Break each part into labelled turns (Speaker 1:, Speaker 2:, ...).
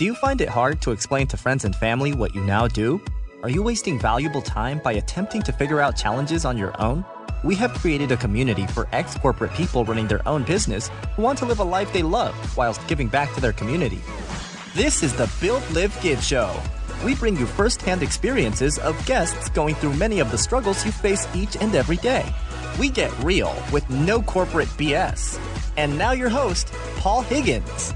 Speaker 1: Do you find it hard to explain to friends and family what you now do? Are you wasting valuable time by attempting to figure out challenges on your own? We have created a community for ex-corporate people running their own business who want to live a life they love whilst giving back to their community. This is the Build, Live, Give show. We bring you first-hand experiences of guests going through many of the struggles you face each and every day. We get real with no corporate BS. And now your host, Paul Higgins.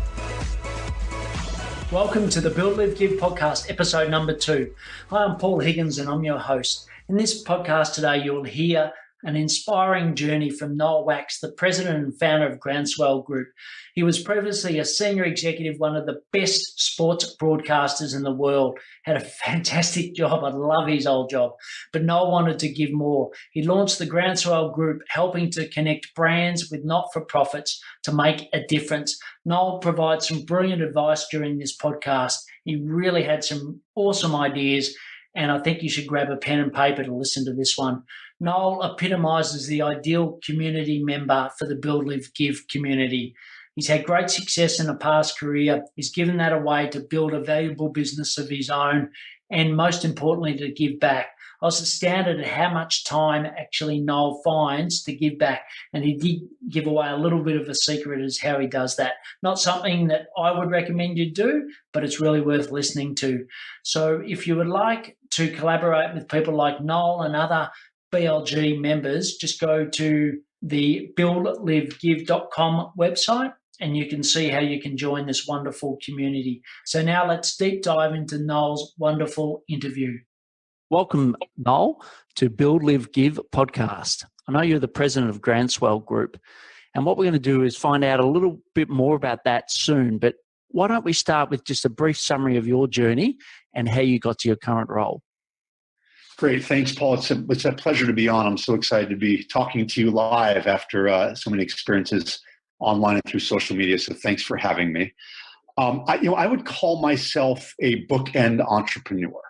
Speaker 2: Welcome to the Build, Live, Give podcast, episode number 2. Hi, I'm Paul Higgins and I'm your host. In this podcast today, you'll hear an inspiring journey from Noel Wax, the president and founder of Groundswell Group. He was previously a senior executive, one of the best sports broadcasters in the world, had a fantastic job. I love his old job, but Noel wanted to give more. He launched the Groundswell Group, helping to connect brands with not-for-profits to make a difference. Noel provides some brilliant advice during this podcast. He really had some awesome ideas, and I think you should grab a pen and paper to listen to this one. Noel epitomizes the ideal community member for the Build, Live, Give community. He's had great success in a past career. He's given that away to build a valuable business of his own, and most importantly, to give back. I was astounded at how much time actually Noel finds to give back, and he did give away a little bit of a secret as how he does that. Not something that I would recommend you do, but it's really worth listening to. So if you would like to collaborate with people like Noel and other BLG members, just go to the buildlivegive.com website and you can see how you can join this wonderful community. So now let's deep dive into Noel's wonderful interview.
Speaker 3: Welcome, Noel, to Build, Live, Give podcast. I know you're the president of Groundswell Group, and what we're going to do is find out a little bit more about that soon. But why don't we start with just a brief summary of your journey and how you got to your current role?
Speaker 4: Great. Thanks, Paul. It's a pleasure to be on. I'm so excited to be talking to you live after so many experiences online and through social media. So thanks for having me. I would call myself a bookend entrepreneur.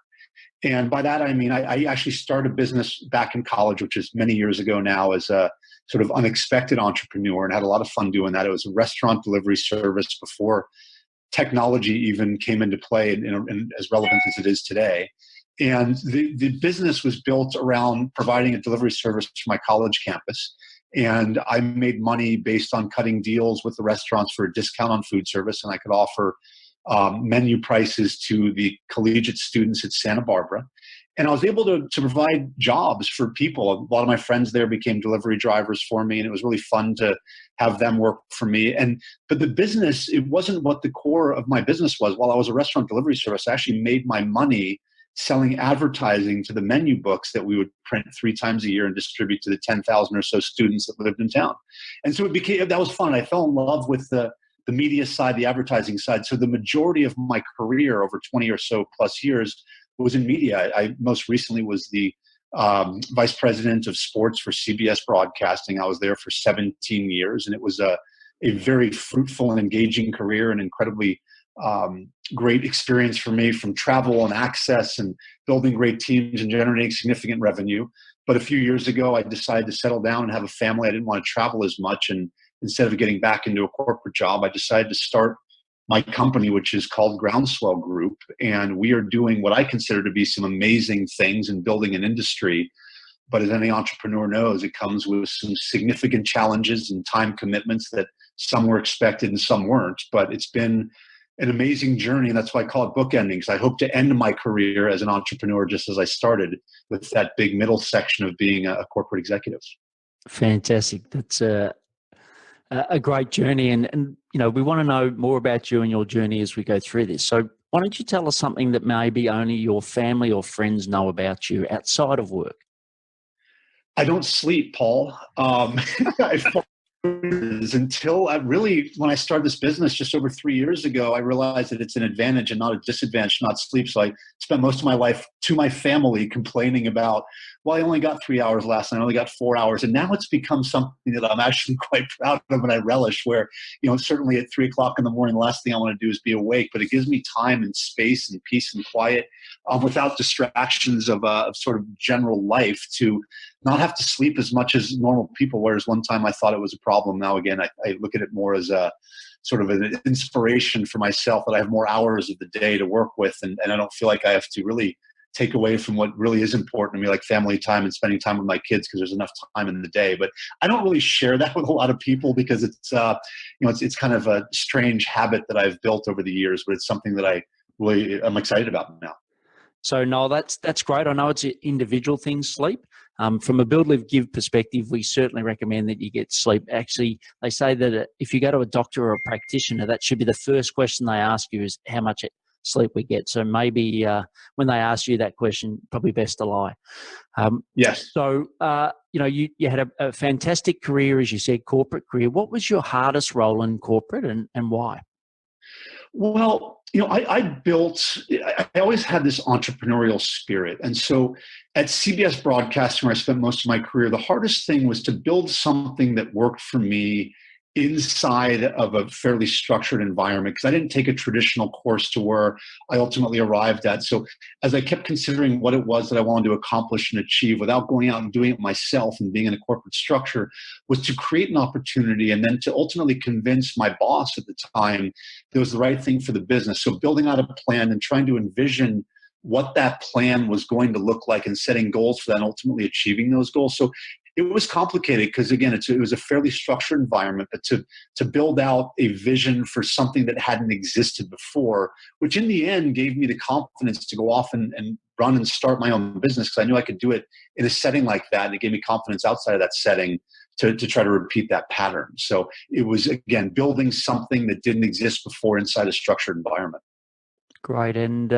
Speaker 4: And by that, I mean, I actually started a business back in college, which is many years ago now, as a sort of unexpected entrepreneur, and had a lot of fun doing that. It was a restaurant delivery service before technology even came into play and as relevant as it is today. And the business was built around providing a delivery service to my college campus. And I made money based on cutting deals with the restaurants for a discount on food service. And I could offer menu prices to the collegiate students at Santa Barbara. And I was able to provide jobs for people. A lot of my friends there became delivery drivers for me, and it was really fun to have them work for me. But the business, it wasn't what the core of my business was. While I was a restaurant delivery service, I actually made my money selling advertising to the menu books that we would print 3 times a year and distribute to the 10,000 or so students that lived in town. And so that was fun. I fell in love with the media side, the advertising side. So the majority of my career over 20 or so plus years was in media. I most recently was the vice president of sports for CBS Broadcasting. I was there for 17 years, and it was a very fruitful and engaging career, and incredibly great experience for me, from travel and access and building great teams and generating significant revenue. But a few years ago, I decided to settle down and have a family. I didn't want to travel as much. And instead of getting back into a corporate job, I decided to start my company, which is called Groundswell Group. And we are doing what I consider to be some amazing things in building an industry. But as any entrepreneur knows, it comes with some significant challenges and time commitments that some were expected and some weren't. But it's been an amazing journey, and that's why I call it bookending, because I hope to end my career as an entrepreneur just as I started, with that big middle section of being a corporate executive.
Speaker 3: Fantastic. That's a great journey, and we want to know more about you and your journey as we go through this. So why don't you tell us something that maybe only your family or friends know about you outside of work?
Speaker 4: I don't sleep, Paul. Until when I started this business just over 3 years ago, I realized that it's an advantage and not a disadvantage not sleep. So I spent most of my life to my family complaining about, well, I only got 3 hours last night, I only got 4 hours. And now it's become something that I'm actually quite proud of and I relish, where, certainly at 3 o'clock in the morning, the last thing I want to do is be awake, but it gives me time and space and peace and quiet without distractions of sort of general life, to not have to sleep as much as normal people, whereas one time I thought it was a problem. Now, again, I look at it more as sort of an inspiration for myself that I have more hours of the day to work with, and I don't feel like I have to really take away from what really is important to me, like family time and spending time with my kids, because there's enough time in the day. But I don't really share that with a lot of people because it's kind of a strange habit that I've built over the years, but it's something that I'm excited about now.
Speaker 3: So, Noel, that's great. I know it's an individual thing, sleep. From a Build, Live, Give perspective, we certainly recommend that you get sleep. Actually, they say that if you go to a doctor or a practitioner, that should be the first question they ask you is how much sleep we get. So maybe when they ask you that question, probably best to lie.
Speaker 4: Yes.
Speaker 3: So, you had a fantastic career, as you said, corporate career. What was your hardest role in corporate and why?
Speaker 4: Well, I always had this entrepreneurial spirit. And so at CBS Broadcasting, where I spent most of my career, the hardest thing was to build something that worked for me inside of a fairly structured environment, because I didn't take a traditional course to where I ultimately arrived at. So as I kept considering what it was that I wanted to accomplish and achieve without going out and doing it myself and being in a corporate structure, was to create an opportunity and then to ultimately convince my boss at the time that it was the right thing for the business. So building out a plan and trying to envision what that plan was going to look like and setting goals for that and ultimately achieving those goals. So it was complicated because, again, it was a fairly structured environment, but to build out a vision for something that hadn't existed before, which in the end gave me the confidence to go off and run and start my own business, because I knew I could do it in a setting like that. And it gave me confidence outside of that setting to try to repeat that pattern. So it was, again, building something that didn't exist before inside a structured environment.
Speaker 3: Great. And,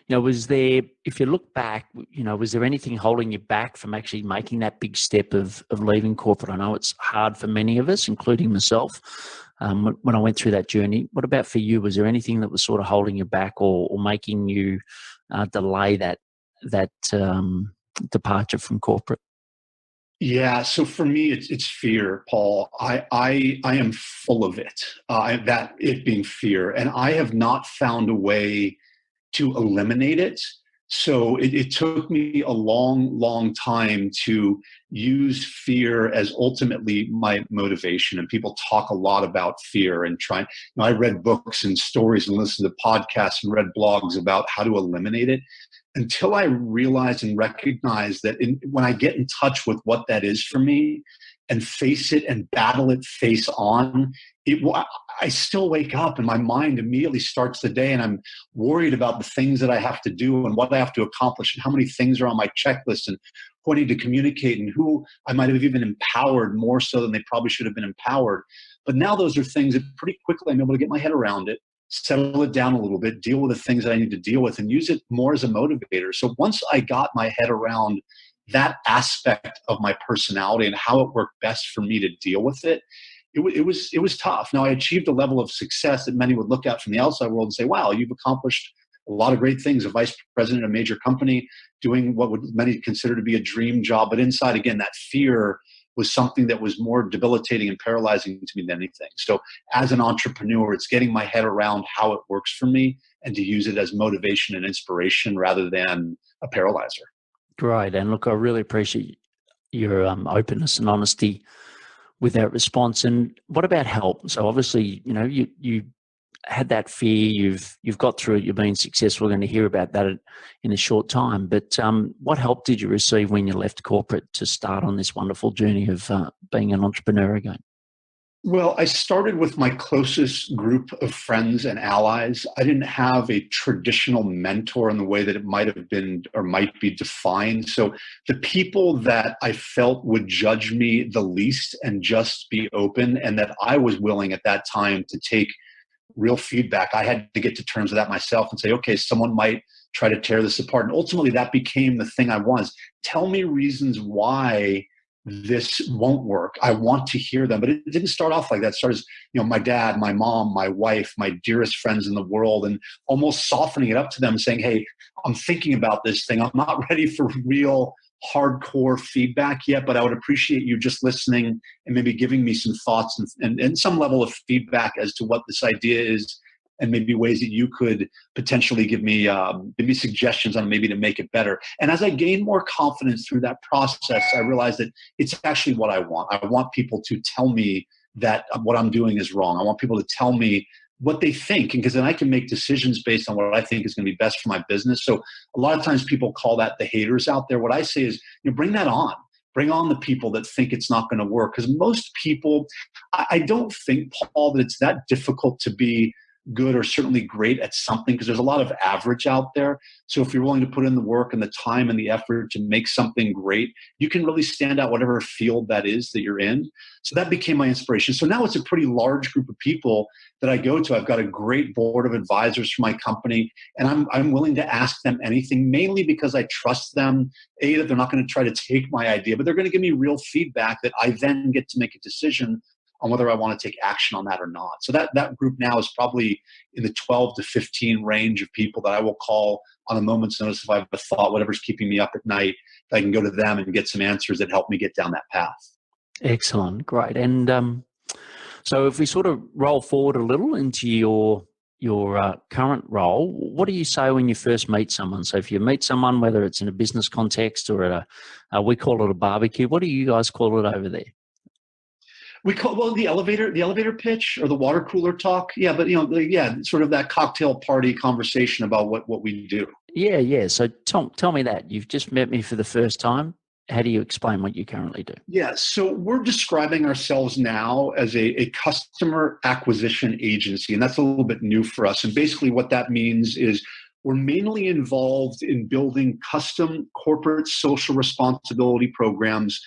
Speaker 3: was there, if you look back, was there anything holding you back from actually making that big step of leaving corporate? I know it's hard for many of us, including myself, when I went through that journey. What about for you? Was there anything that was sort of holding you back or making you delay that departure from corporate?
Speaker 4: Yeah, so for me, it's fear, Paul. I am full of it. That it being fear, and I have not found a way to eliminate it. So it took me a long, long time to use fear as ultimately my motivation. And people talk a lot about fear and trying. I read books and stories and listened to podcasts and read blogs about how to eliminate it, until I realized and recognized that when I get in touch with what that is for me and face it and battle it face on, I still wake up and my mind immediately starts the day, and I'm worried about the things that I have to do and what I have to accomplish and how many things are on my checklist and who I need to communicate and who I might have even empowered more so than they probably should have been empowered. But now those are things that pretty quickly I'm able to get my head around it, settle it down a little bit, deal with the things that I need to deal with, and use it more as a motivator. So once I got my head around that aspect of my personality and how it worked best for me to deal with it, it was tough. Now, I achieved a level of success that many would look at from the outside world and say, wow, you've accomplished a lot of great things, a vice president of a major company, doing what would many consider to be a dream job. But inside, again, that fear was something that was more debilitating and paralyzing to me than anything. So as an entrepreneur, it's getting my head around how it works for me and to use it as motivation and inspiration rather than a paralyzer.
Speaker 3: Great. And look, I really appreciate your openness and honesty with that response. And what about help? So obviously, you had that fear, you've got through it, you've been successful. We're going to hear about that in a short time. But what help did you receive when you left corporate to start on this wonderful journey of being an entrepreneur again?
Speaker 4: Well, I started with my closest group of friends and allies. I didn't have a traditional mentor in the way that it might have been or might be defined. So the people that I felt would judge me the least and just be open, and that I was willing at that time to take real feedback. I had to get to terms with that myself and say, okay, someone might try to tear this apart. And ultimately that became the thing I was. Tell me reasons why this won't work. I want to hear them. But it didn't start off like that. It started as, my dad, my mom, my wife, my dearest friends in the world, and almost softening it up to them, saying, hey, I'm thinking about this thing. I'm not ready for real hardcore feedback yet, but I would appreciate you just listening and maybe giving me some thoughts and some level of feedback as to what this idea is, and maybe ways that you could potentially give me suggestions on maybe to make it better. And as I gained more confidence through that process, I realized that it's actually what I want. I want people to tell me that what I'm doing is wrong. I want people to tell me what they think, because then I can make decisions based on what I think is going to be best for my business. So a lot of times people call that the haters out there. What I say is, bring that on. Bring on the people that think it's not going to work. Because most people, I don't think, Paul, that it's that difficult to be good or certainly great at something, because there's a lot of average out there. So if you're willing to put in the work and the time and the effort to make something great, you can really stand out whatever field that is that you're in. So that became my inspiration. So now it's a pretty large group of people that I go to. I've got a great board of advisors for my company, and I'm willing to ask them anything, mainly because I trust them, that they're not going to try to take my idea, but they're going to give me real feedback that I then get to make a decision on whether I want to take action on that or not. So that group now is probably in the 12 to 15 range of people that I will call on a moment's notice if I have a thought, whatever's keeping me up at night, I can go to them and get some answers that help me get down that path.
Speaker 3: Excellent. Great. And so if we sort of roll forward a little into your current role, what do you say when you first meet someone? So if you meet someone, whether it's in a business context or at we call it a barbecue, what do you guys call it over there?
Speaker 4: We call the elevator pitch or the water cooler talk. Yeah, but sort of that cocktail party conversation about what we do.
Speaker 3: Yeah. So tell me that. You've just met me for the first time. How do you explain what you currently do?
Speaker 4: Yeah, so we're describing ourselves now as a customer acquisition agency, and that's a little bit new for us. And basically what that means is we're mainly involved in building custom corporate social responsibility programs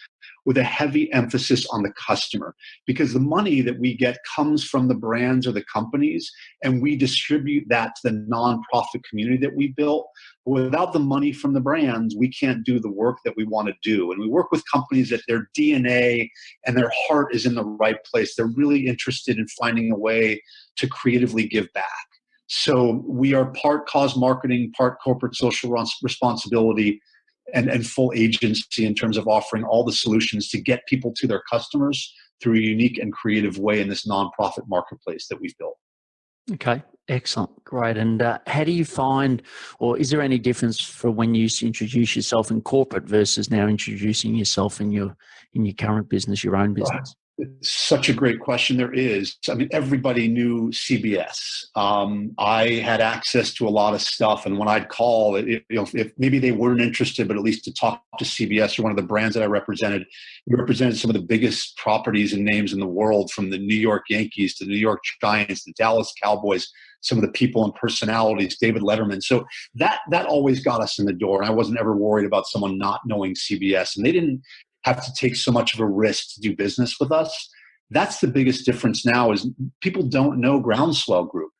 Speaker 4: with a heavy emphasis on the customer, because the money that we get comes from the brands or the companies, and we distribute that to the nonprofit community that we built. Without the money from the brands, we can't do the work that we want to do. And we work with companies that their DNA and their heart is in the right place. They're really interested in finding a way to creatively give back. So we are part cause marketing, part corporate social responsibility, and full agency in terms of offering all the solutions to get people to their customers through a unique and creative way in this nonprofit marketplace that we've built.
Speaker 3: Okay, excellent, great. And how do you find, or is there any difference for when you used to introduce yourself in corporate versus now introducing yourself in your current business, your own business?
Speaker 4: It's such a great question. There is. I mean, everybody knew CBS. I had access to a lot of stuff, and when I'd call, if maybe they weren't interested, but at least to talk to CBS or one of the brands that I represented, we represented some of the biggest properties and names in the world, from the New York Yankees to the New York Giants, the Dallas Cowboys, some of the people and personalities, David Letterman. So that always got us in the door, and I wasn't ever worried about someone not knowing CBS, and they didn't have to take so much of a risk to do business with us. That's the biggest difference now, is people don't know Groundswell Group.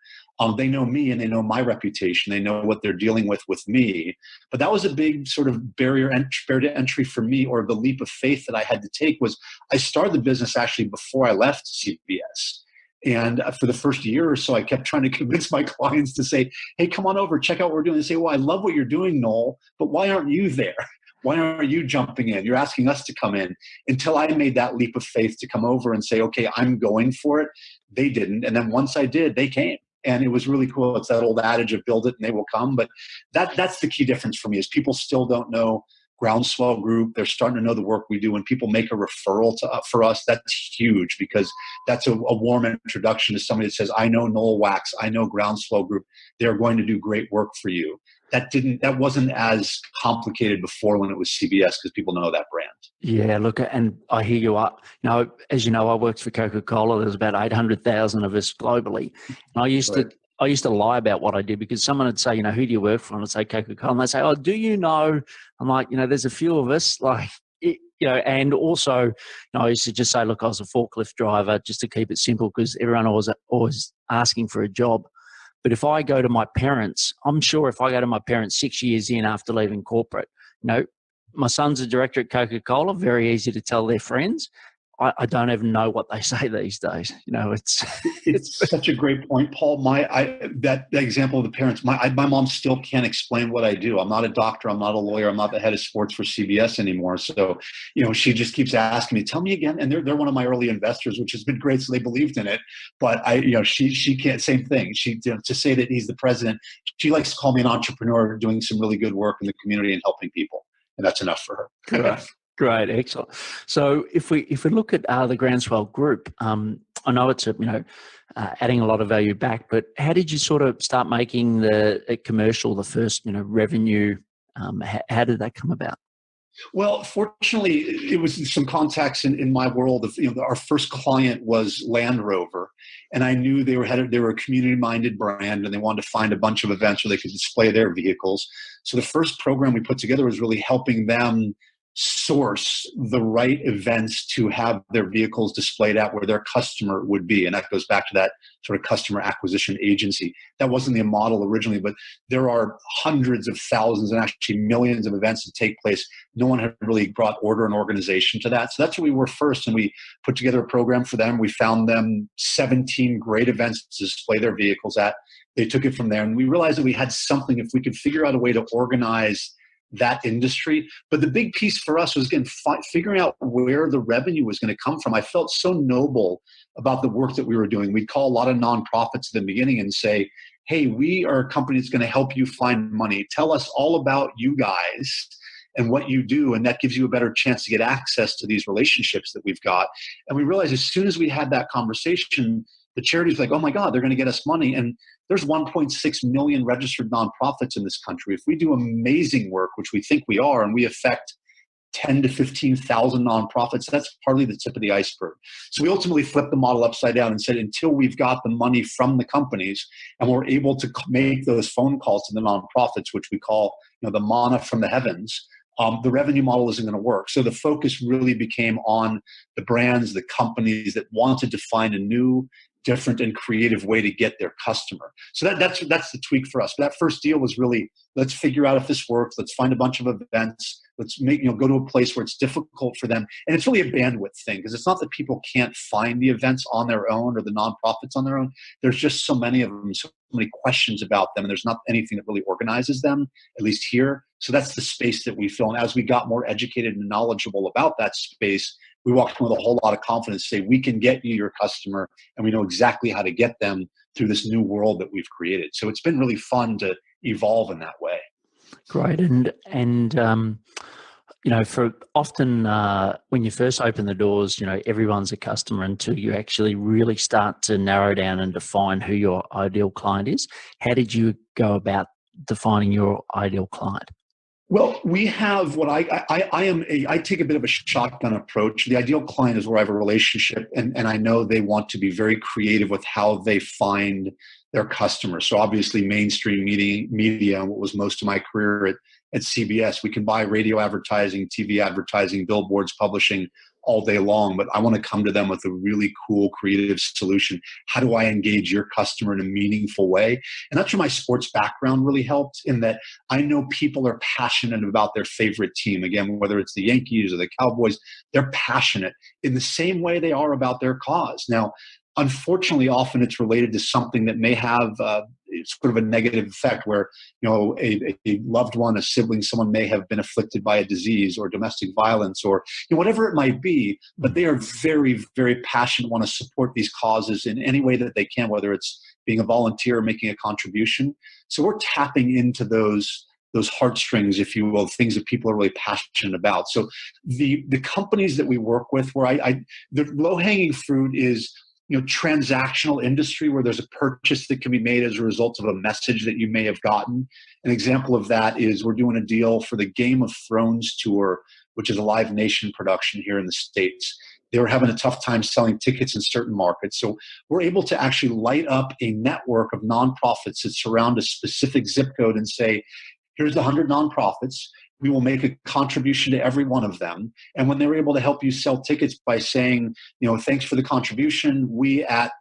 Speaker 4: They know me and they know my reputation. They know what they're dealing with me. But that was a big sort of barrier to entry for me, or the leap of faith that I had to take. Was I started the business actually before I left CBS. And for the first year or so, I kept trying to convince my clients to say, hey, come on over, check out what we're doing. They say, well, I love what you're doing, Noel, but why aren't you there? Why aren't you jumping in? You're asking us to come in. Until I made that leap of faith to come over and say, okay, I'm going for it. They didn't. And then once I did, they came. And it was really cool. It's that old adage of build it and they will come. But that's the key difference for me, is people still don't know Groundswell Group. They're starting to know the work we do. When people make a referral for us, that's huge, because that's a warm introduction to somebody that says, I know Noel Wax, I know Groundswell Group. They're going to do great work for you. That wasn't as complicated before when it was CBS, because people know that brand.
Speaker 3: Yeah, look, and I hear you up. As you know, I worked for Coca-Cola. There's about 800,000 of us globally. And I used to lie about what I did, because someone would say, who do you work for? And I'd say Coca-Cola. And they'd say, oh, do you know? I'm like, there's a few of us, and also, I used to just say, look, I was a forklift driver, just to keep it simple, because everyone was always asking for a job. But if I go to my parents, I'm sure if I go to my parents 6 years in after leaving corporate, my son's a director at Coca-Cola, very easy to tell their friends. I don't even know what they say these days.
Speaker 4: It's such a great point, Paul. That example of the parents, my mom still can't explain what I do. I'm not a doctor. I'm not a lawyer. I'm not the head of sports for CBS anymore. So, she just keeps asking me, tell me again. And they're one of my early investors, which has been great. So they believed in it. But she can't, same thing. To say that he's the president, she likes to call me an entrepreneur doing some really good work in the community and helping people. And that's enough for her.
Speaker 3: Great, excellent. So if we look at the Groundswell Group, I know it's adding a lot of value back, but how did you sort of start making the commercial, the first revenue? How did that come about?
Speaker 4: Well, fortunately, it was some contacts in my world of, our first client was Land Rover, and I knew they were a community-minded brand, and they wanted to find a bunch of events where they could display their vehicles. So the first program we put together was really helping them source the right events to have their vehicles displayed at where their customer would be. And that goes back to that sort of customer acquisition agency. That wasn't the model originally, but there are hundreds of thousands and actually millions of events that take place. No one had really brought order and organization to that. So that's where we were first. And we put together a program for them. We found them 17 great events to display their vehicles at. They took it from there. And we realized that we had something, if we could figure out a way to organize that industry. But the big piece for us was, again, figuring out where the revenue was going to come from. I felt so noble about the work that we were doing. We'd call a lot of nonprofits at the beginning and say, hey, we are a company that's going to help you find money. Tell us all about you guys and what you do. And that gives you a better chance to get access to these relationships that we've got. And we realized as soon as we had that conversation, the charity's like, oh my God, they're going to get us money. And there's 1.6 million registered nonprofits in this country. If we do amazing work, which we think we are, and we affect 10 to 15,000 nonprofits, that's hardly the tip of the iceberg. So we ultimately flipped the model upside down and said, until we've got the money from the companies and we're able to make those phone calls to the nonprofits, which we call the manna from the heavens, the revenue model isn't going to work. So the focus really became on the brands, the companies that wanted to find a new, different and creative way to get their customer. So that's the tweak for us. But that first deal was really, let's figure out if this works. Let's find a bunch of events. Let's go to a place where it's difficult for them. And it's really a bandwidth thing, because it's not that people can't find the events on their own or the nonprofits on their own. There's just so many of them, so many questions about them, and there's not anything that really organizes them, at least here. So that's the space that we fill. And as we got more educated and knowledgeable about that space, we walked in with a whole lot of confidence to say, we can get you your customer, and we know exactly how to get them through this new world that we've created. So it's been really fun to evolve in that way.
Speaker 3: Great. And for often when you first open the doors, everyone's a customer until you actually really start to narrow down and define who your ideal client is. How did you go about defining your ideal client?
Speaker 4: Well, we have what I take a bit of a shotgun approach. The ideal client is where I have a relationship, and I know they want to be very creative with how they find their customers. So obviously mainstream media, what was most of my career at CBS, we can buy radio advertising, TV advertising, billboards, publishing all day long, but I want to come to them with a really cool, creative solution. How do I engage your customer in a meaningful way? And that's where my sports background really helped, in that I know people are passionate about their favorite team. Again, whether it's the Yankees or the Cowboys, they're passionate in the same way they are about their cause. Now, unfortunately, often it's related to something that may have sort of a negative effect, where a loved one, a sibling, someone may have been afflicted by a disease or domestic violence or whatever it might be. But they are very, very passionate, want to support these causes in any way that they can, whether it's being a volunteer or making a contribution. So we're tapping into those heartstrings, if you will, things that people are really passionate about. So the companies that we work with, where the low-hanging fruit is transactional industry, where there's a purchase that can be made as a result of a message that you may have gotten. An example of that is we're doing a deal for the Game of Thrones tour, which is a Live Nation production here in the States. They were having a tough time selling tickets in certain markets. So we're able to actually light up a network of nonprofits that surround a specific zip code and say, here's the 100 nonprofits. We will make a contribution to every one of them. And when they were able to help you sell tickets by saying, thanks for the contribution, we at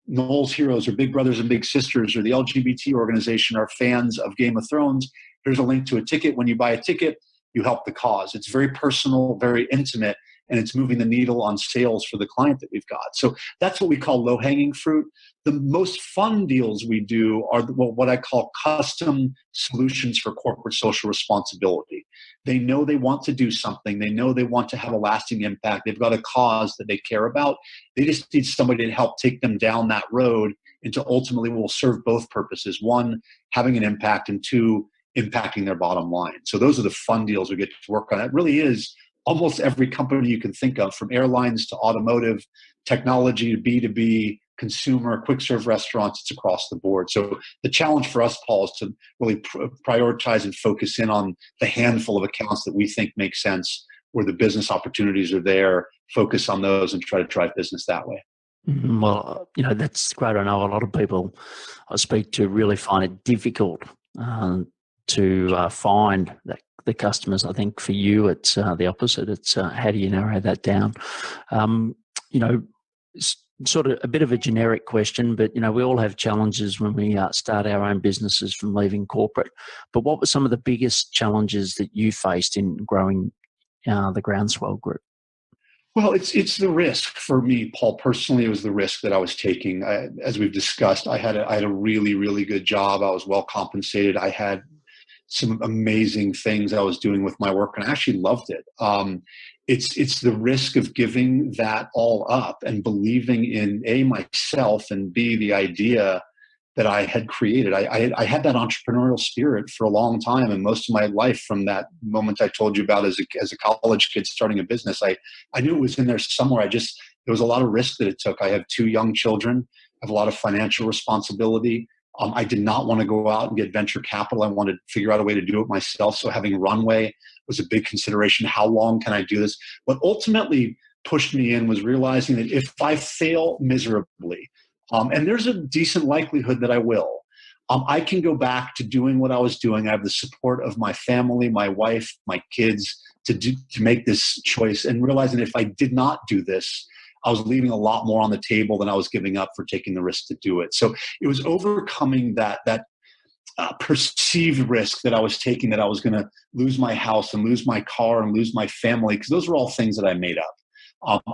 Speaker 4: Noel's Heroes or Big Brothers and Big Sisters or the LGBT organization are fans of Game of Thrones. Here's a link to a ticket. When you buy a ticket, you help the cause. It's very personal, very intimate, and it's moving the needle on sales for the client that we've got. So that's what we call low-hanging fruit. The most fun deals we do are what I call custom solutions for corporate social responsibility. They know they want to do something. They know they want to have a lasting impact. They've got a cause that they care about. They just need somebody to help take them down that road into ultimately will serve both purposes. One, having an impact, and two, impacting their bottom line. So those are the fun deals we get to work on. It really is almost every company you can think of, from airlines to automotive, technology to B2B, consumer, quick serve restaurants. It's across the board. So the challenge for us, Paul, is to really prioritize and focus in on the handful of accounts that we think make sense, where the business opportunities are there, focus on those and try to drive business that way.
Speaker 3: Well, that's great. I know a lot of people I speak to really find it difficult to find the customers. I think for you, it's the opposite. It's how do you narrow that down? Sort of a bit of a generic question, but we all have challenges when we start our own businesses from leaving corporate. But what were some of the biggest challenges that you faced in growing the Groundswell Group?
Speaker 4: Well, it's the risk for me, Paul. Personally, it was the risk that I was taking. As we've discussed, I had a really, really good job. I was well compensated. I had some amazing things I was doing with my work, and I actually loved it. It's the risk of giving that all up and believing in A, myself, and B, the idea that I had created. I had that entrepreneurial spirit for a long time, and most of my life, from that moment I told you about as a college kid starting a business, I knew it was in there somewhere. There was a lot of risk that it took. I have 2 young children. I have a lot of financial responsibility. I did not want to go out and get venture capital. I wanted to figure out a way to do it myself. So having runway was a big consideration. How long can I do this? What ultimately pushed me in was realizing that if I fail miserably, and there's a decent likelihood that I will, I can go back to doing what I was doing. I have the support of my family, my wife, my kids to make this choice, and realizing if I did not do this, I was leaving a lot more on the table than I was giving up for taking the risk to do it. So it was overcoming that perceived risk that I was taking, that I was going to lose my house and lose my car and lose my family, because those were all things that I made up.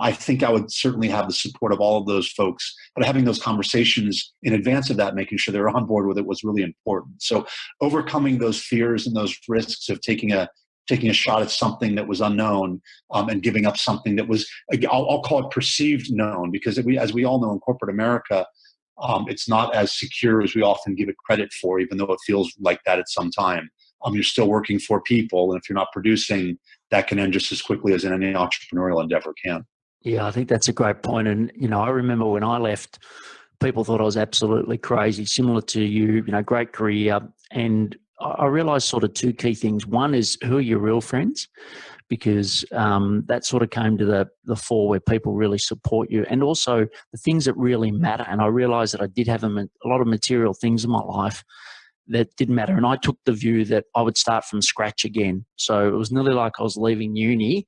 Speaker 4: I think I would certainly have the support of all of those folks, but having those conversations in advance of that, making sure they're on board with it, was really important. So overcoming those fears and those risks of taking a shot at something that was unknown, and giving up something that was, I'll call it perceived known, because as we all know in corporate America, it's not as secure as we often give it credit for, even though it feels like that at some time. You're still working for people, and if you're not producing, that can end just as quickly as any entrepreneurial endeavor can.
Speaker 3: Yeah, I think that's a great point. And, I remember when I left, people thought I was absolutely crazy, similar to you, great career. And I realized sort of 2 key things. One is, who are your real friends? Because that sort of came to the fore, where people really support you, and also the things that really matter. And I realized that I did have a lot of material things in my life that didn't matter. And I took the view that I would start from scratch again. So it was nearly like I was leaving uni,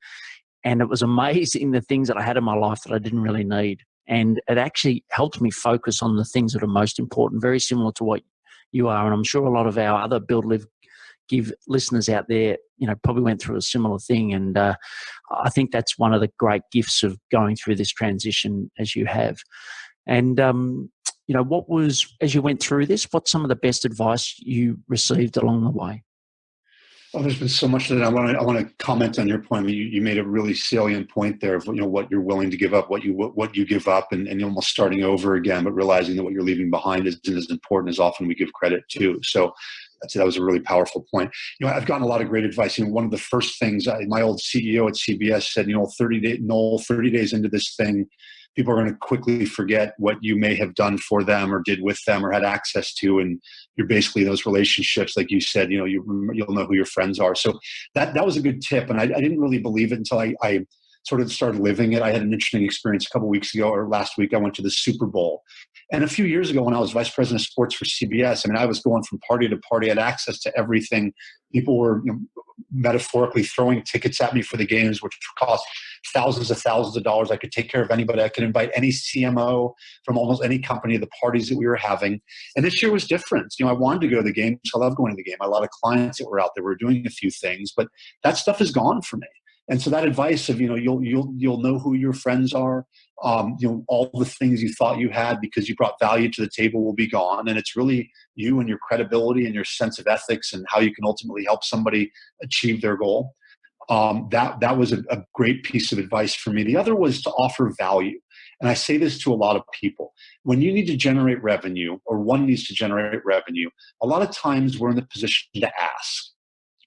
Speaker 3: and it was amazing the things that I had in my life that I didn't really need. And it actually helped me focus on the things that are most important, very similar to what you are. And I'm sure a lot of our other Build, Live, Give listeners out there, probably went through a similar thing. And I think that's one of the great gifts of going through this transition as you have. And, what was, as you went through this, what's some of the best advice you received along the way?
Speaker 4: Oh, there's been so much that I want to comment on your point. You made a really salient point there of what you're willing to give up, what you give up, and almost starting over again, but realizing that what you're leaving behind isn't as important as often we give credit to. So that was a really powerful point. I've gotten a lot of great advice. One of the first things my old CEO at CBS said, 30 days into this thing, people are going to quickly forget what you may have done for them or did with them or had access to. And you're basically those relationships, like you said, you'll know who your friends are. So that was a good tip. And I didn't really believe it until I sort of started living it. I had an interesting experience a couple of weeks ago, or last week. I went to the Super Bowl. And a few years ago, when I was vice president of sports for CBS, I was going from party to party. I had access to everything. People were metaphorically throwing tickets at me for the games, which cost thousands of dollars. I could take care of anybody. I could invite any CMO from almost any company to the parties that we were having. And this year was different. I wanted to go to the game. So I love going to the game. A lot of clients that were out there were doing a few things, but that stuff is gone for me. And so that advice of, you'll know who your friends are, all the things you thought you had because you brought value to the table will be gone. And it's really you and your credibility and your sense of ethics and how you can ultimately help somebody achieve their goal. That was a great piece of advice for me. The other was to offer value. And I say this to a lot of people. When you need to generate revenue, or one needs to generate revenue, a lot of times we're in the position to ask.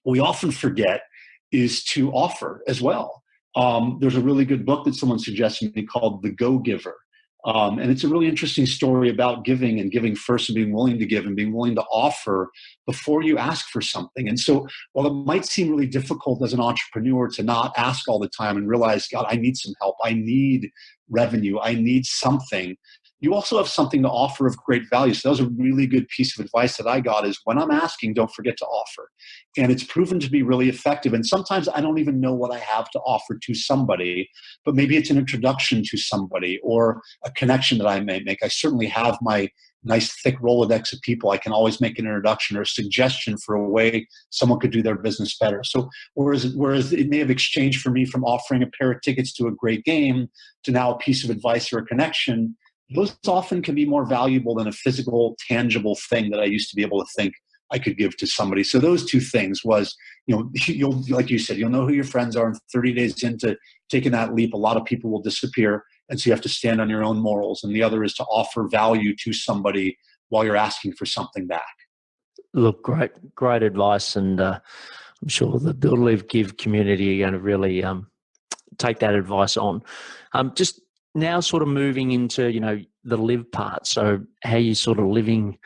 Speaker 4: What we often forget is to offer as well. There's a really good book that someone suggested me called The Go-Giver. And it's a really interesting story about giving and giving first and being willing to give and being willing to offer before you ask for something. And so while it might seem really difficult as an entrepreneur to not ask all the time and realize, God, I need some help, I need revenue, I need something, you also have something to offer of great value. So that was a really good piece of advice that I got is when I'm asking, don't forget to offer. And it's proven to be really effective. And sometimes I don't even know what I have to offer to somebody, but maybe it's an introduction to somebody or a connection that I may make. I certainly have my nice thick Rolodex of people. I can always make an introduction or a suggestion for a way someone could do their business better. So whereas it may have exchanged for me from offering a pair of tickets to a great game to now a piece of advice or a connection, those often can be more valuable than a physical, tangible thing that I used to be able to think I could give to somebody. So those two things was, you'll, like you said, you'll know who your friends are, and 30 days into taking that leap, a lot of people will disappear. And so you have to stand on your own morals. And the other is to offer value to somebody while you're asking for something back.
Speaker 3: Look, great advice. And I'm sure the Build, Live, Give community are going to really take that advice on. Just now sort of moving into, the live part. So how you sort of living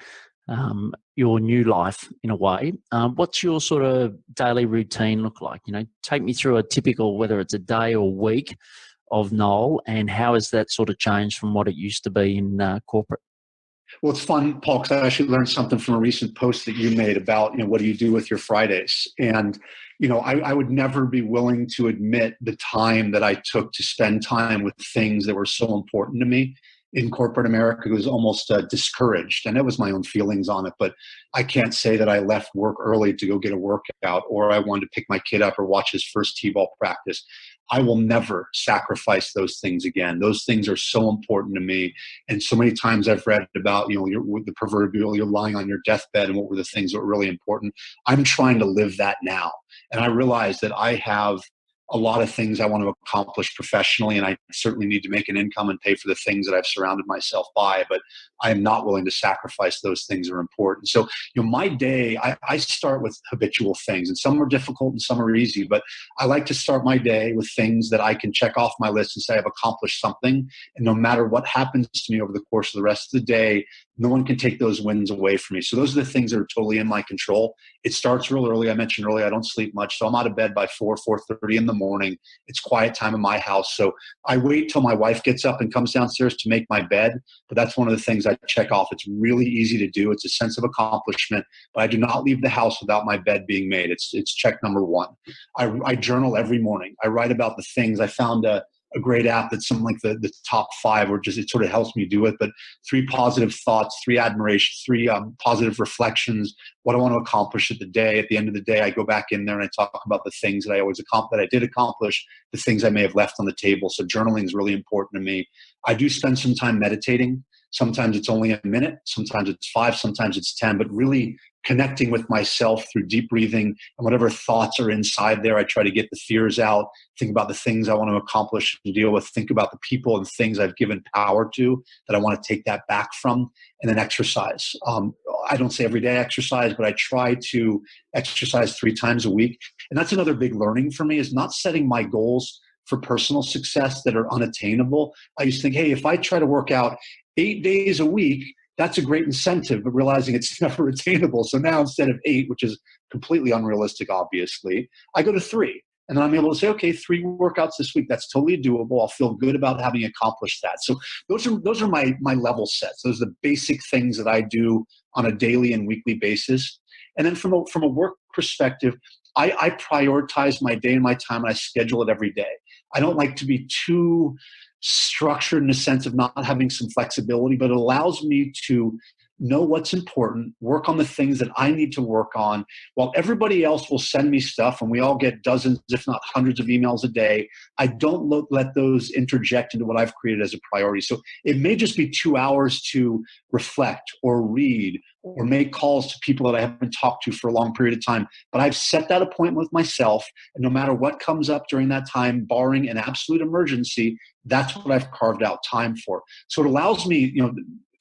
Speaker 3: your new life in a way. What's your sort of daily routine look like? Take me through a typical, whether it's a day or week of Noel, and how has that sort of changed from what it used to be in corporate?
Speaker 4: Well, it's fun, Paul, because I actually learned something from a recent post that you made about, what do you do with your Fridays? And, I would never be willing to admit the time that I took to spend time with things that were so important to me. In corporate America, it was almost discouraged, and that was my own feelings on it. But I can't say that I left work early to go get a workout, or I wanted to pick my kid up or watch his first t-ball practice. I will never sacrifice those things again. Those things are so important to me. And so many times I've read about, the proverbial, you're lying on your deathbed and what were the things that were really important. I'm trying to live that now. And I realize that I have a lot of things I want to accomplish professionally, and I certainly need to make an income and pay for the things that I've surrounded myself by, but I am not willing to sacrifice those things that are important. So, my day, I start with habitual things, and some are difficult and some are easy, but I like to start my day with things that I can check off my list and say I've accomplished something. And no matter what happens to me over the course of the rest of the day, no one can take those wins away from me. So those are the things that are totally in my control. It starts real early. I mentioned earlier, I don't sleep much. So I'm out of bed by 4:30 in the morning. It's quiet time in my house. So I wait till my wife gets up and comes downstairs to make my bed. But that's one of the things I check off. It's really easy to do. It's a sense of accomplishment. But I do not leave the house without my bed being made. It's check number one. I journal every morning. I write about the things. I found a great app that's something like the top 5, or just it sort of helps me do it. But 3 positive thoughts, 3 admirations, 3 positive reflections, what I want to accomplish at the day. At the end of the day, I go back in there and I talk about the things that I did accomplish, the things I may have left on the table. So journaling is really important to me. I do spend some time meditating. Sometimes it's only a minute, sometimes it's 5, sometimes it's 10, but really connecting with myself through deep breathing and whatever thoughts are inside there. I try to get the fears out, think about the things I want to accomplish and deal with, think about the people and things I've given power to that I want to take that back from, and then exercise. I don't say every day exercise, but I try to exercise 3 times a week. And that's another big learning for me, is not setting my goals for personal success that are unattainable. I used to think, hey, if I try to work out 8 days a week, that's a great incentive, but realizing it's never attainable. So now instead of 8, which is completely unrealistic, obviously, I go to 3. And then I'm able to say, okay, 3 workouts this week. That's totally doable. I'll feel good about having accomplished that. So those are my level sets. Those are the basic things that I do on a daily and weekly basis. And then from a work perspective, I prioritize my day and my time, and I schedule it every day. I don't like to be too structured in the sense of not having some flexibility, but it allows me to know what's important, work on the things that I need to work on, while everybody else will send me stuff, and we all get dozens, if not hundreds of emails a day. I don't let those interject into what I've created as a priority. So it may just be 2 hours to reflect or read or make calls to people that I haven't talked to for a long period of time. But I've set that appointment with myself, and no matter what comes up during that time, barring an absolute emergency, that's what I've carved out time for. So it allows me,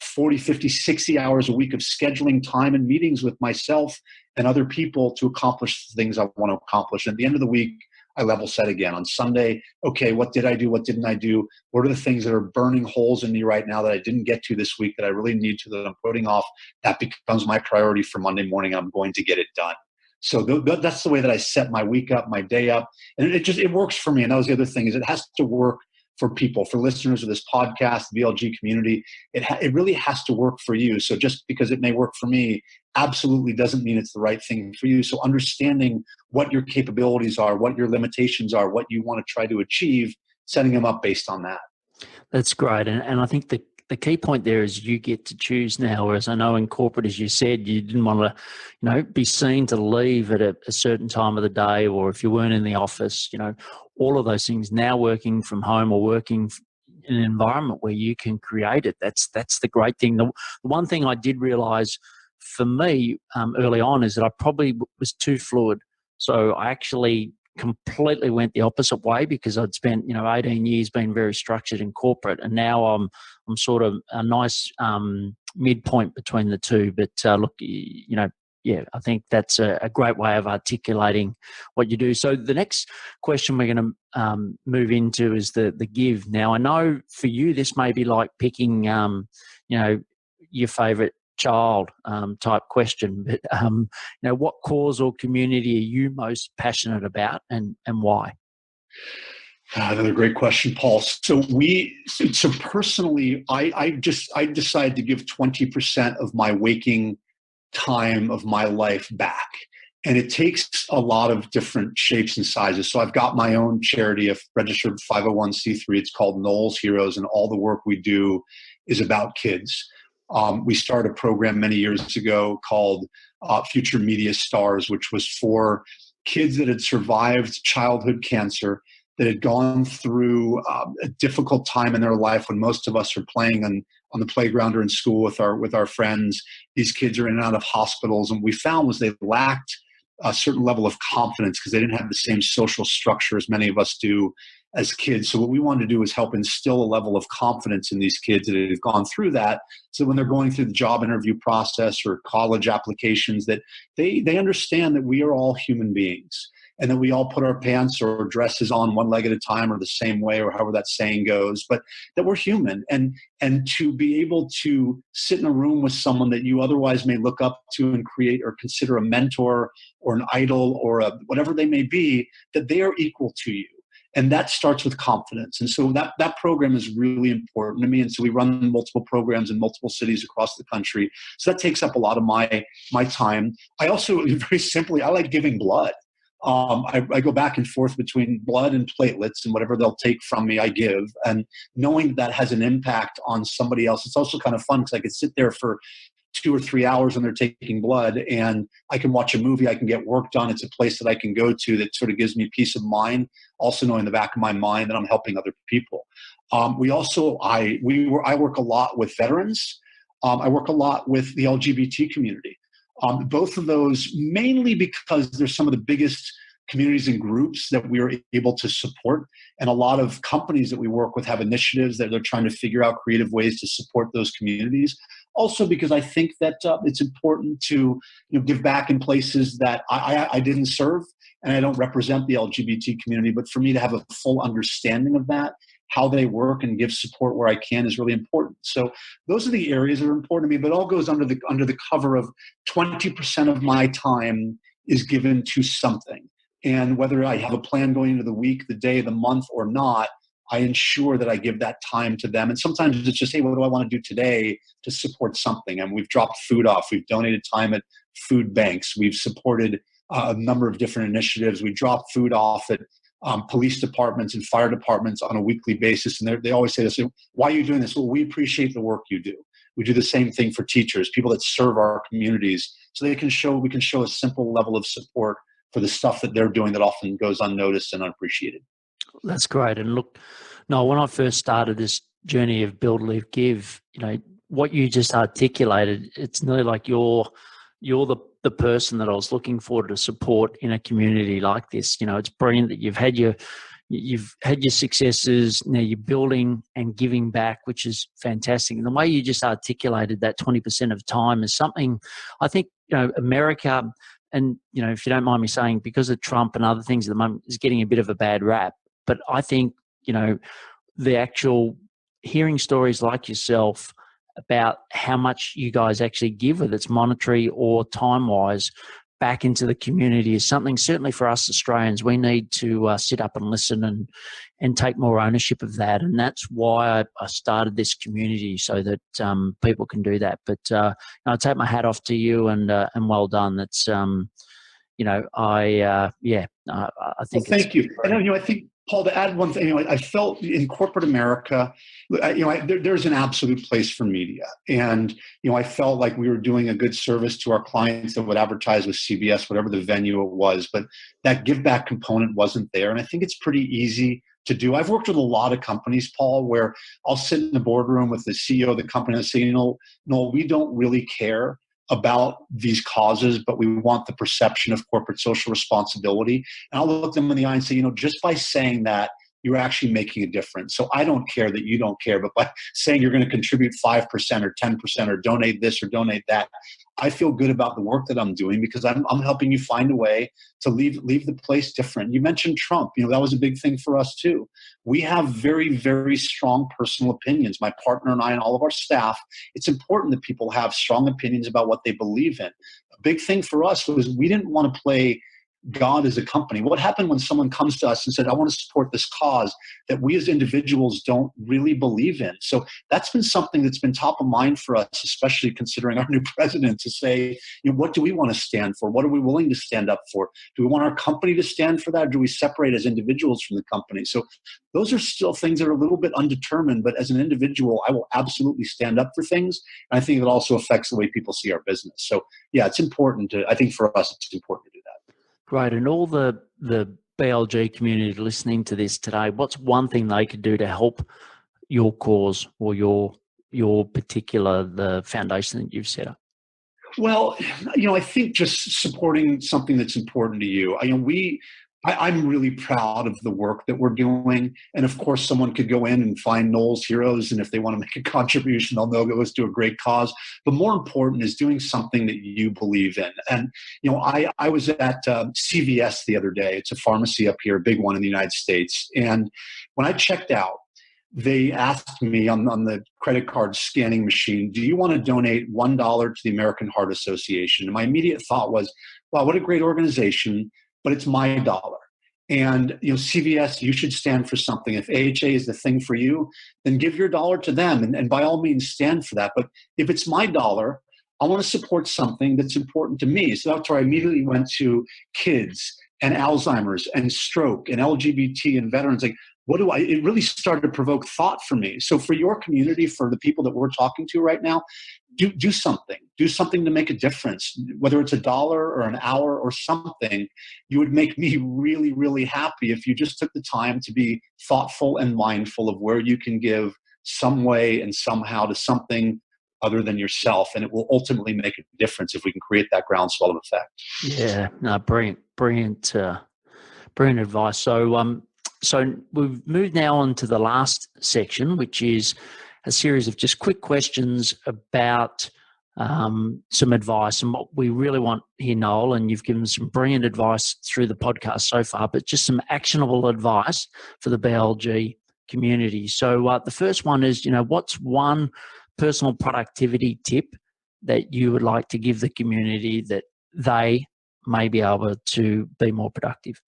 Speaker 4: 40, 50, 60 hours a week of scheduling time and meetings with myself and other people to accomplish the things I want to accomplish. And at the end of the week, I level set again. On Sunday, okay, what did I do? What didn't I do? What are the things that are burning holes in me right now that I didn't get to this week that I really need to, that I'm putting off? That becomes my priority for Monday morning. I'm going to get it done. So that's the way that I set my week up, my day up. And it works for me. And that was the other thing, is it has to work for people, for listeners of this podcast, the BLG community. It really has to work for you. So just because it may work for me absolutely doesn't mean it's the right thing for you. So understanding what your capabilities are, what your limitations are, what you want to try to achieve, setting them up based on that.
Speaker 3: That's great. And I think the key point there is you get to choose now, whereas I know in corporate, as you said, you didn't want to, be seen to leave at a certain time of the day, or if you weren't in the office, all of those things. Now working from home or working in an environment where you can create it, that's the great thing. The one thing I did realize for me early on is that I probably was too fluid. So I actually completely went the opposite way, because I'd spent 18 years being very structured in corporate, and now I'm sort of a nice midpoint between the two. But look, I think that's a great way of articulating what you do. So the next question we're going to move into is the give. Now, I know for you this may be like picking your favorite child type question, but what cause or community are you most passionate about, and why?
Speaker 4: Another great question, Paul. So personally, I decided to give 20% of my waking time of my life back. And it takes a lot of different shapes and sizes. So I've got my own charity, a registered 501c3. It's called Noel's Heroes, and all the work we do is about kids. We started a program many years ago called Future Media Stars, which was for kids that had survived childhood cancer, that had gone through a difficult time in their life when most of us are playing on the playground or in school with our friends. These kids are in and out of hospitals, and what we found was they lacked a certain level of confidence because they didn't have the same social structure as many of us do as kids. So what we wanted to do is help instill a level of confidence in these kids that have gone through that, so when they're going through the job interview process or college applications, that they understand that we are all human beings, and that we all put our pants or dresses on one leg at a time, or the same way, or however that saying goes, but that we're human. And to be able to sit in a room with someone that you otherwise may look up to and create or consider a mentor or an idol or whatever they may be, that they are equal to you. And that starts with confidence. And so that program is really important to me. And so we run multiple programs in multiple cities across the country. So that takes up a lot of my time. I also, very simply, I like giving blood. I go back and forth between blood and platelets, and whatever they'll take from me, I give. And knowing that has an impact on somebody else, it's also kind of fun, because I could sit there for 2 or 3 hours when they're taking blood, and I can watch a movie, I can get work done. It's a place that I can go to that sort of gives me peace of mind, also knowing in the back of my mind that I'm helping other people. I work a lot with veterans. I work a lot with the LGBT community. Both of those mainly because they're some of the biggest communities and groups that we are able to support. And a lot of companies that we work with have initiatives that they're trying to figure out creative ways to support those communities. Also because I think that it's important to give back in places that I didn't serve, and I don't represent the LGBT community. But for me to have a full understanding of that, how they work, and give support where I can is really important. So those are the areas that are important to me, but it all goes under the cover of 20% of my time is given to something. And whether I have a plan going into the week, the day, the month or not, I ensure that I give that time to them. And sometimes it's just, hey, what do I want to do today to support something? And we've dropped food off. We've donated time at food banks. We've supported a number of different initiatives. We drop food off at police departments and fire departments on a weekly basis. And they always say this, why are you doing this? Well, we appreciate the work you do. We do the same thing for teachers, people that serve our communities, so we can show a simple level of support for the stuff that they're doing that often goes unnoticed and unappreciated.
Speaker 3: That's great. And look, Noel, when I first started this journey of Build, Live, Give, what you just articulated, it's nearly like you're the person that I was looking for to support in a community like this. It's brilliant that you've had your you've had your successes, now you're building and giving back, which is fantastic. And the way you just articulated that 20% of time is something I think, America, and, if you don't mind me saying, because of Trump and other things at the moment, is getting a bit of a bad rap. But I think, the actual hearing stories like yourself about how much you guys actually give, whether it's monetary or time-wise, back into the community is something certainly for us Australians we need to sit up and listen and take more ownership of that. And that's why I started this community, so that people can do that. But I take my hat off to you, and well done. That's I think.
Speaker 4: Well, thank you. And I think, Paul, to add one thing, I felt in corporate America, there's an absolute place for media, and I felt like we were doing a good service to our clients that would advertise with CBS, whatever the venue it was, but that give back component wasn't there. And I think it's pretty easy to do. I've worked with a lot of companies, Paul, where I'll sit in the boardroom with the CEO of the company and say, Noel, we don't really care about these causes, but we want the perception of corporate social responsibility. And I'll look them in the eye and say, just by saying that, you're actually making a difference. So I don't care that you don't care, but by saying you're going to contribute 5% or 10% or donate this or donate that, I feel good about the work that I'm doing, because I'm helping you find a way to leave the place different. You mentioned Trump. That was a big thing for us too. We have very, very strong personal opinions. My partner and I and all of our staff, it's important that people have strong opinions about what they believe in. A big thing for us was we didn't want to play God as a company. What happened when someone comes to us and said, I want to support this cause that we as individuals don't really believe in? So that's been something that's been top of mind for us, especially considering our new president, to say, what do we want to stand for? What are we willing to stand up for? Do we want our company to stand for that? Or do we separate as individuals from the company? So those are still things that are a little bit undetermined, but as an individual, I will absolutely stand up for things. And I think it also affects the way people see our business. So yeah, it's important I think for us, it's important to do that.
Speaker 3: Great. And all the BLG community listening to this today, what's one thing they could do to help your cause or your particular, the foundation that you've set up?
Speaker 4: Well, I think just supporting something that's important to you. I'm really proud of the work that we're doing. And of course, someone could go in and find Noel's Heroes. And if they want to make a contribution, they'll know it goes to a great cause. But more important is doing something that you believe in. And, I was at CVS the other day. It's a pharmacy up here, a big one in the United States. And when I checked out, they asked me on the credit card scanning machine, do you want to donate $1 to the American Heart Association? And my immediate thought was, wow, what a great organization, but it's my dollar. And, CVS, you should stand for something. If AHA is the thing for you, then give your dollar to them. And by all means, stand for that. But if it's my dollar, I want to support something that's important to me. So that's where I immediately went to kids and Alzheimer's and stroke and LGBT and veterans. Like, it really started to provoke thought for me. So for your community, for the people that we're talking to right now, do something. Do something to make a difference. Whether it's $1 or an hour or something, you would make me really, really happy if you just took the time to be thoughtful and mindful of where you can give some way and somehow to something other than yourself. And it will ultimately make a difference if we can create that groundswell of effect.
Speaker 3: Yeah, no, brilliant advice. So we've moved now on to the last section, which is a series of just quick questions about some advice. And what we really want here, Noel, and you've given some brilliant advice through the podcast so far, but just some actionable advice for the BLG community. So the first one is, what's one personal productivity tip that you would like to give the community that they may be able to be more productive?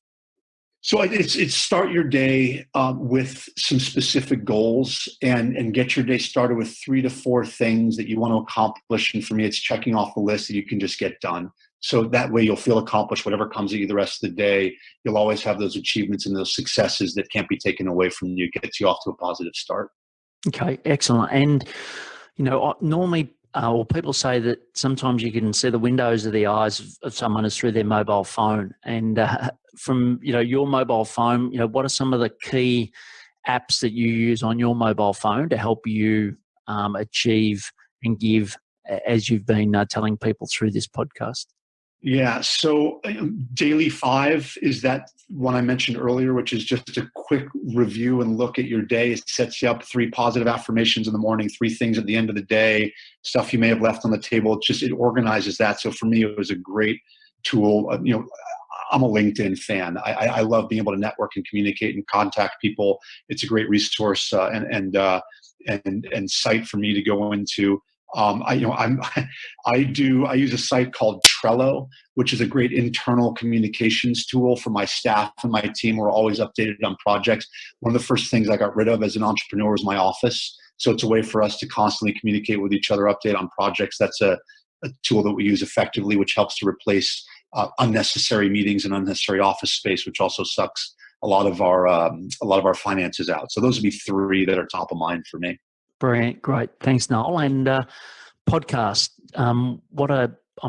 Speaker 4: So it's start your day with some specific goals and get your day started with 3 to 4 things that you want to accomplish. And for me, it's checking off the list that you can just get done. So that way you'll feel accomplished whatever comes at you the rest of the day. You'll always have those achievements and those successes that can't be taken away from you. It gets you off to a positive start.
Speaker 3: Okay, excellent. And, normally people say that sometimes you can see the windows of the eyes of someone is through their mobile phone. And from your mobile phone, what are some of the key apps that you use on your mobile phone to help you achieve and give, as you've been telling people through this podcast?
Speaker 4: Yeah. So daily 5 is that one I mentioned earlier, which is just a quick review and look at your day. It sets you up 3 positive affirmations in the morning, 3 things at the end of the day, stuff you may have left on the table. It organizes that. So for me, it was a great tool. I'm a LinkedIn fan. I love being able to network and communicate and contact people. It's a great resource and site for me to go into. I use a site called Trello, which is a great internal communications tool for my staff and my team. We're always updated on projects. One of the first things I got rid of as an entrepreneur was my office. So it's a way for us to constantly communicate with each other, update on projects. That's a tool that we use effectively, which helps to replace unnecessary meetings and unnecessary office space, which also sucks a lot of our finances out. So those would be 3 that are top of mind for me.
Speaker 3: Brilliant, great, thanks, Noel. And podcast. I'm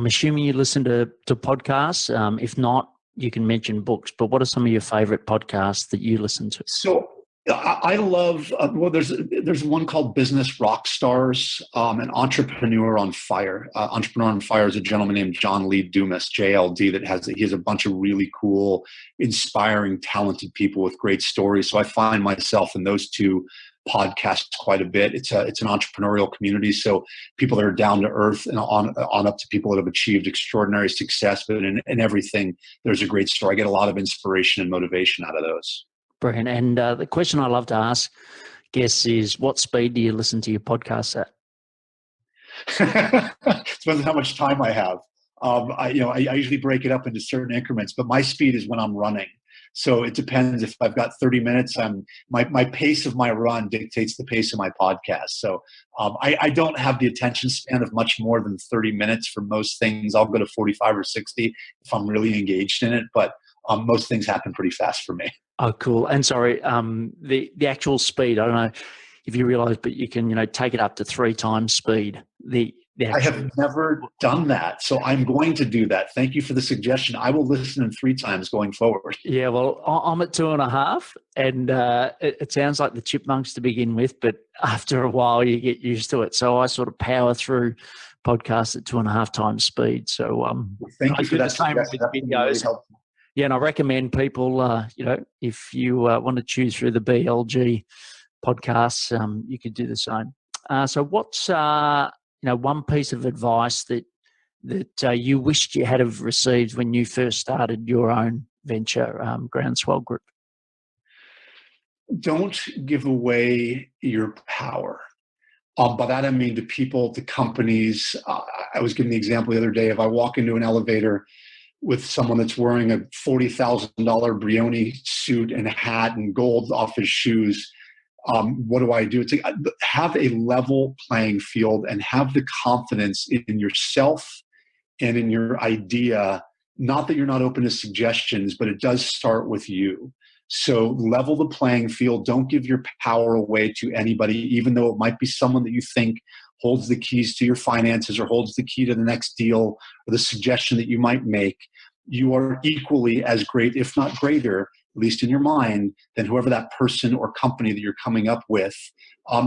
Speaker 3: assuming you listen to podcasts. If not, you can mention books. But what are some of your favorite podcasts that you listen to?
Speaker 4: So I love. There's one called Business Rock Stars, an Entrepreneur on Fire. Entrepreneur on Fire is a gentleman named John Lee Dumas, JLD, he has a bunch of really cool, inspiring, talented people with great stories. So I find myself in those 2 podcasts quite a bit. It's an entrepreneurial community, so people that are down to earth and on up to people that have achieved extraordinary success. But in everything, there's a great story. I get a lot of inspiration and motivation out of those.
Speaker 3: Brilliant. And the question I love to ask guests is, what speed do you listen to your podcasts at?
Speaker 4: Depends on how much time I have. I usually break it up into certain increments, but my speed is when I'm running. So it depends. If I've got 30 minutes, my pace of my run dictates the pace of my podcast. So I don't have the attention span of much more than 30 minutes for most things. I'll go to 45 or 60 if I'm really engaged in it, but most things happen pretty fast for me.
Speaker 3: Oh, cool. And sorry, the actual speed, I don't know if you realize, but you can, take it up to 3 times speed.
Speaker 4: I have never done that, so I'm going to do that. Thank you for the suggestion. I will listen in 3 times going forward.
Speaker 3: Yeah, well, I'm at 2.5, and it sounds like the chipmunks to begin with, but after a while you get used to it. So I sort of power through podcasts at 2.5 times speed. So
Speaker 4: thank you for that suggestion.
Speaker 3: With videos. Really, yeah, and I recommend people, if you want to choose through the BLG podcasts, you could do the same. So what's one piece of advice that you wished you had have received when you first started your own venture, Groundswell Group?
Speaker 4: Don't give away your power. By that I mean to people, to companies. I was giving the example the other day. If I walk into an elevator with someone that's wearing a $40,000 Brioni suit and hat and gold off his shoes, what do I do? It's like, have a level playing field and have the confidence in yourself and in your idea. Not that you're not open to suggestions, but it does start with you. So level the playing field. Don't give your power away to anybody, even though it might be someone that you think holds the keys to your finances or holds the key to the next deal or the suggestion that you might make. You are equally as great, if not greater, at least in your mind, than whoever that person or company that you're coming up with.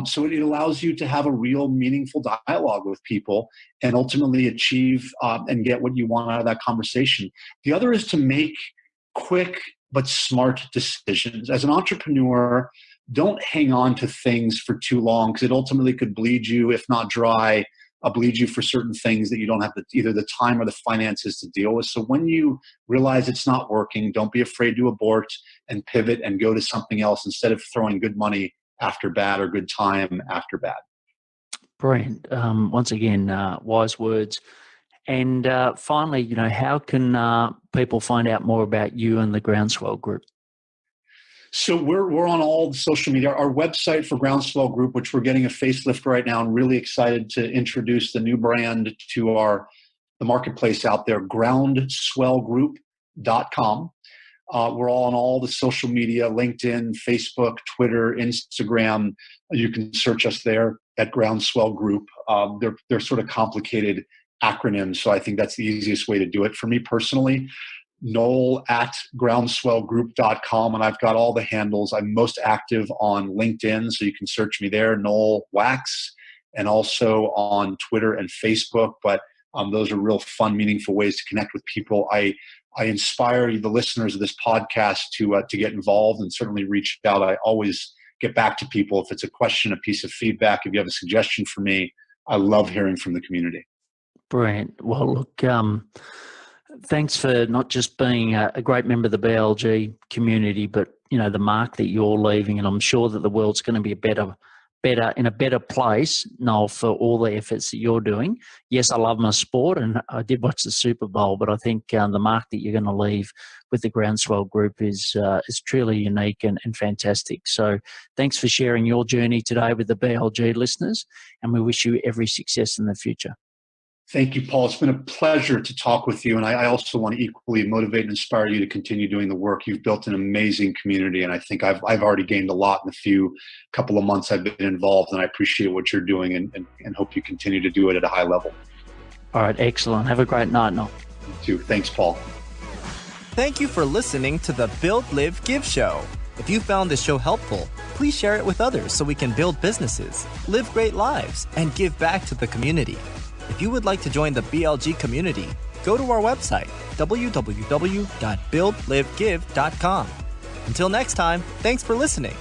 Speaker 4: So it allows you to have a real meaningful dialogue with people and ultimately achieve and get what you want out of that conversation. The other is to make quick but smart decisions. As an entrepreneur, don't hang on to things for too long, because it ultimately could bleed you, if not dry, bleed you for certain things that you don't have either the time or the finances to deal with. So when you realize it's not working, don't be afraid to abort and pivot and go to something else instead of throwing good money after bad or good time after bad.
Speaker 3: Brilliant. Once again, wise words. And finally, how can people find out more about you and the Groundswell Group?
Speaker 4: So we're on all the social media. Our website for Groundswell Group, which we're getting a facelift right now, and really excited to introduce the new brand to the marketplace out there, groundswellgroup.com. We're all on all the social media, LinkedIn, Facebook, Twitter, Instagram. You can search us there at Groundswell Group. They're sort of complicated acronyms, so I think that's the easiest way to do it for me personally. Noel at groundswellgroup.com, and I've got all the handles. I'm most active on LinkedIn, so you can search me there, Noel Wax, and also on Twitter and Facebook. But Those are real fun, meaningful ways to connect with people. I inspire the listeners of this podcast to get involved and certainly reach out. I always get back to people if it's a question, a piece of feedback. If you have a suggestion for me, I love hearing from the community.
Speaker 3: Brilliant. Well, look, thanks for not just being a great member of the BLG community, but the mark that you're leaving. And I'm sure that the world's going to be in a better place, Noel, for all the efforts that you're doing. Yes, I love my sport, and I did watch the Super Bowl, but I think the mark that you're going to leave with the Groundswell Group is truly unique and fantastic. So thanks for sharing your journey today with the BLG listeners, and we wish you every success in the future.
Speaker 4: Thank you, Paul. It's been a pleasure to talk with you. And I also want to equally motivate and inspire you to continue doing the work. You've built an amazing community. And I think I've already gained a lot in the couple of months I've been involved. And I appreciate what you're doing and hope you continue to do it at a high level.
Speaker 3: All right. Excellent. Have a great night, Noel.
Speaker 4: You too. Thanks, Paul.
Speaker 1: Thank you for listening to the Build, Live, Give show. If you found this show helpful, please share it with others so we can build businesses, live great lives, and give back to the community. If you would like to join the BLG community, go to our website, www.buildlivegive.com. Until next time, thanks for listening.